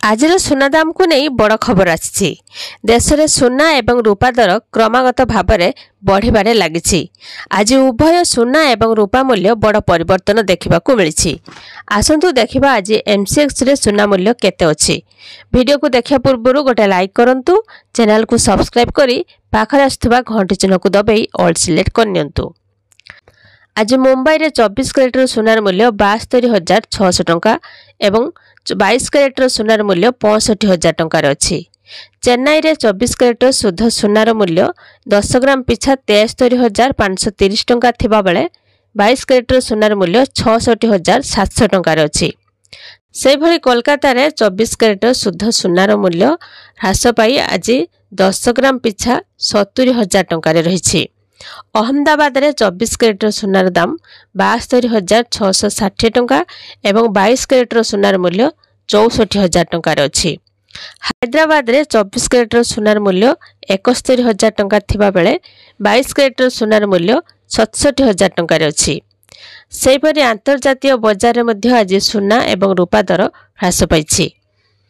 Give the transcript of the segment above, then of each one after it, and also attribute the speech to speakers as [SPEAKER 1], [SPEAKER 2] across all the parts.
[SPEAKER 1] आजिर सुना दाम को नहीं बड़ खबर आछि। देश में सुना एवं रूपा दर क्रमागत भाव में बढ़िबारे लागिछि। आज उभय सुना एवं रूपा मूल्य बड़ परिवर्तन देखा मिली। आसंतु देखिबा आज एमसीएक्स रे सुना मूल्य केते अछि। वीडियो को देखा पूर्व गोटे लाइक करंतु, चैनल को सब्सक्राइब करी पाखरे आसुवा घंटी चिन्ह को दबाई ऑल सिलेक्ट करनियंतु। आज मुंबई रे 24 कैरेट सुनार मूल्य 72,600 टंका एवं 22 कैरेट सुनार मूल्य 65,000 टंकार अछि। चेन्नई रे 24 कैरेट शुद्ध सुनार मूल्य 10 ग्राम पिछा 73,530 टंका थिबा बेले 22 कैरेट सुनार मूल्य 66,700 टंकार अछि। से भली कोलकाता रे 24 कैरेट शुद्ध सुनार मूल्य ह्रास पाई आज 10 ग्राम पिछा 70,000 टंकार रहिछि। अहमदाबाद रे 24 कैरेट सुनार दाम 72,660 टंका एवं 22 कैरेट सुनार मूल्य 64,000 टंकार अछि। हैदराबाद रे 24 कैरेट सुनार मूल्य 71,000 टंका थिबा बेले 22 कैरेट सुनार मूल्य 67,000 टंकार अछि। सेहिपरि अंतर्जातीय बाजार मध्ये आज सुना एवं रूपा दर ह्रास पाइछि।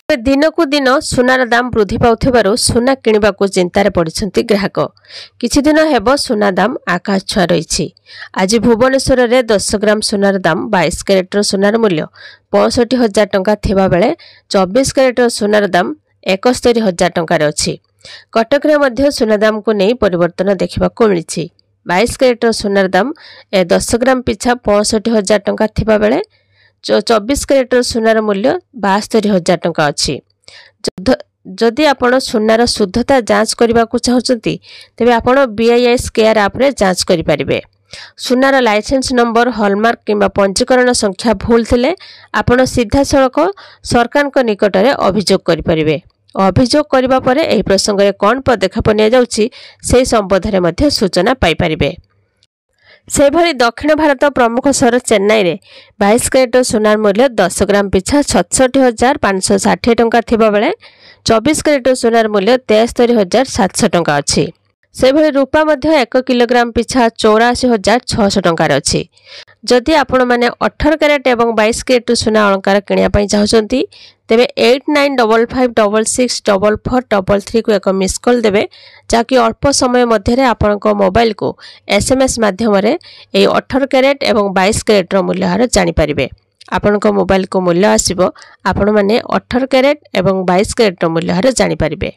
[SPEAKER 1] दिन को दिन सुनार दाम वृद्धि पाउथिबारु सुना किनिबाकू चिंतार पड़िछंती ग्राहक। किछि दिन हेबो सुना दाम आकाश छुआ रहिछि। आज भुवनेश्वर रे 10 ग्राम सुनार दाम 22 कैरेट सुनार मूल्य 65,000 टंका थिबा बेले 24 कैरेट सुनार दाम 71,000 टंकार अछि। कटक रे मध्ये सुना दाम को नै परिवर्तन देखिबाकू मिलिछि। 22 कैरेट सुनार दाम 10 ग्राम पिछा 65,000 टंका थिबा बेले 24 कैरेट सुनार मूल्य 72,000 टंका अछि। जदि आपण सुनार शुद्धता जांच करबा को चाहउछंती तबे आपण बीआईएस केयर ऐप रे जांच करि परिबे। सुनार लाइसेंस नंबर, हॉलमार्क किंबा पंजीकरण संख्या भूल थिले आपण सीधा सड़क सरकार को निकट रे अभियोग करि परिबे। अभियोग करिबा परे एही प्रसंग रे कोन पदक्षेप निया जाउछि से संबंध रे मध्ये सूचना पाई परिबे। से भली दक्षिण भारत प्रमुख शहर चेन्नई रे 22 कैरेट सुनार मूल्य 10 ग्राम पिछा 66,560 टंका थिबा बेले 24 कैरेट सुनार मूल्य 73,700 टंका अछि। से भली रूपा मध्य 1 किलोग्राम पिछा 84,600 टंकार अछि। जदि आपण माने 18 कैरेट एवं 22 कैरेट सुना अलंकार किनिया पई चाहउछंती तेबे 8955664433 को एक मिस कॉल देबे, जाकि अल्प समय मध्य आपनक मोबाइल को एसएमएस माध्यम रे ए 18 कैरेट एवं 22 कैरेट रो मूल्य हार जानि परिबे। आपनक मोबाइल को मूल्य आसीबो, आपण माने 18 कैरेट एवं 22 कैरेट रो मूल्य हार जानि परिबे।